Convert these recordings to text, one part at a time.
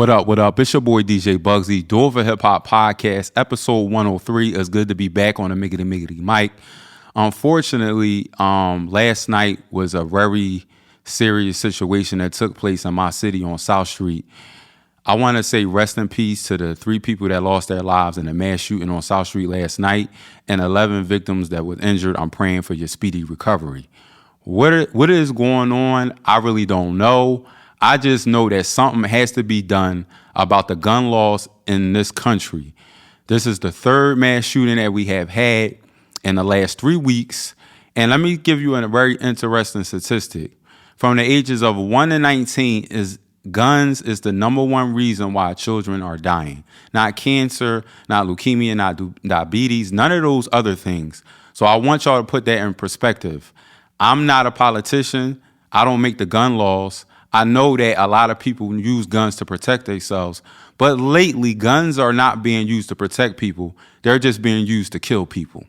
What up, what up? It's your boy DJ Bugsy, Door for Hip Hop Podcast, episode 103. It's good to be back on the Miggity mic. Unfortunately, last night was a very serious situation that took place in my city on South Street. I want to say rest in peace to the 3 people that lost their lives in a mass shooting on South Street last night and 11 victims that were injured. I'm praying for your speedy recovery. What is going on? I really don't know. I just know that something has to be done about the gun laws in this country. This is the 3rd mass shooting that we have had in the last 3 weeks. And let me give you a very interesting statistic. From the ages of 1 to 19, guns is the #1 reason why children are dying. Not cancer, not leukemia, not diabetes, none of those other things. So I want y'all to put that in perspective. I'm not a politician. I don't make the gun laws. I know that a lot of people use guns to protect themselves, but lately guns are not being used to protect people. They're just being used to kill people.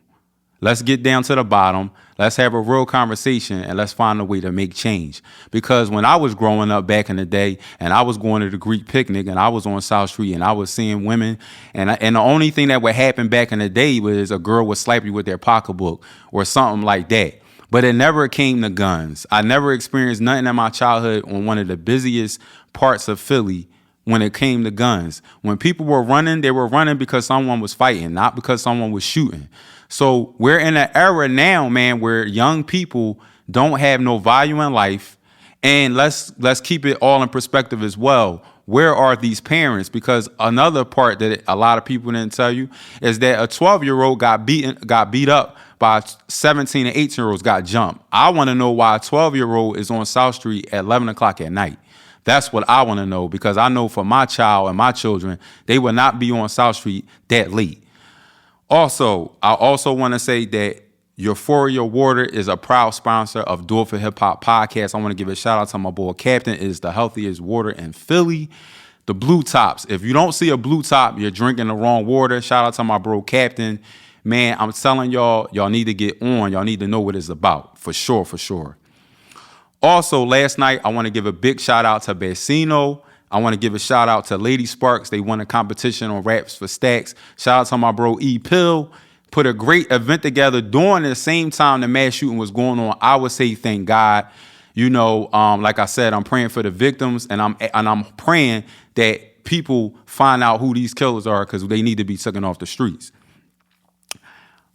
Let's get down to the bottom. Let's have a real conversation and let's find a way to make change. Because when I was growing up back in the day and I was going to the Greek picnic and I was on South Street and I was seeing women and the only thing that would happen back in the day was a girl would slap you with their pocketbook or something like that. But it never came to guns. I never experienced nothing in my childhood on one of the busiest parts of Philly when it came to guns. When people were running, they were running because someone was fighting, not because someone was shooting. So we're in an era now, man, where young people don't have no value in life. And let's keep it all in perspective as well. Where are these parents? Because another part that a lot of people didn't tell you is that a 12-year-old got beat up by 17 and 18-year-olds got jumped. I want to know why a 12-year-old is on South Street at 11 o'clock at night. That's what I want to know, because I know for my child and my children, they will not be on South Street that late. Also, I also want to say that Euphoria Water is a proud sponsor of Door for Hip Hop Podcast. I want to give a shout out to my boy Captain. It is the healthiest water in Philly. The blue tops. If you don't see a blue top, you're drinking the wrong water. Shout out to my bro Captain. Man, I'm telling y'all need to get on. Y'all need to know what it's about. For sure, for sure. Also, last night, I want to give a big shout out to Bassino. I want to give a shout out to Lady Sparks. They won a competition on Raps for Stacks. Shout out to my bro E Pill. Put a great event together during the same time the mass shooting was going on. I would say thank God. You know, like I said, I'm praying for the victims, and I'm praying that people find out who these killers are, because they need to be taken off the streets.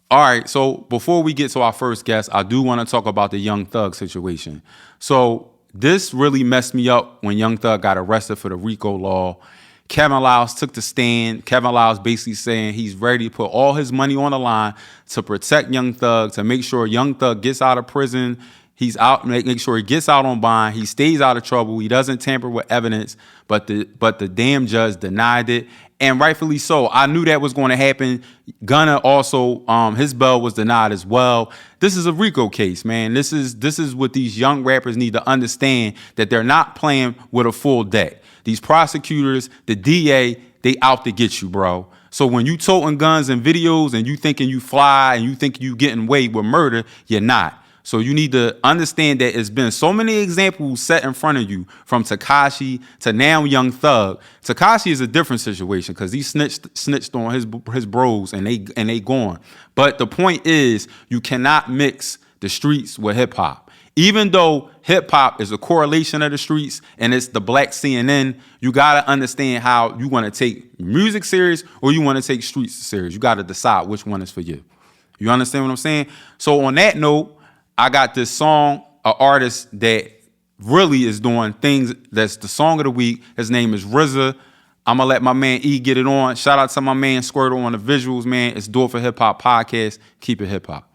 All right, so before we get to our first guest, I do want to talk about the Young Thug situation. So this really messed me up when Young Thug got arrested for the RICO law. Kevin Liles took the stand. Kevin Liles basically saying he's ready to put all his money on the line to protect Young Thug, to make sure Young Thug gets out of prison. He's out, make sure he gets out on bond. He stays out of trouble. He doesn't tamper with evidence, but the damn judge denied it. And rightfully so. I knew that was going to happen. Gunna also, his bail was denied as well. This is a RICO case, man. This is what these young rappers need to understand, that they're not playing with a full deck. These prosecutors, the DA, they out to get you, bro. So when you toting guns and videos and you thinking you fly and you think you getting away with murder, you're not. So you need to understand that it's been so many examples set in front of you, from Tekashi to now Young Thug. Tekashi is a different situation because he snitched on his bros and they gone. But the point is, you cannot mix the streets with hip hop. Even though hip hop is a correlation of the streets and it's the black CNN, you gotta understand how you want to take music serious or you want to take streets serious. You gotta decide which one is for you. You understand what I'm saying? So on that note, I got this song, an artist that really is doing things. That's the song of the week. His name is RZA. I'm going to let my man E get it on. Shout out to my man Squirtle on the visuals, man. It's Door for Hip Hop Podcast. Keep it hip hop.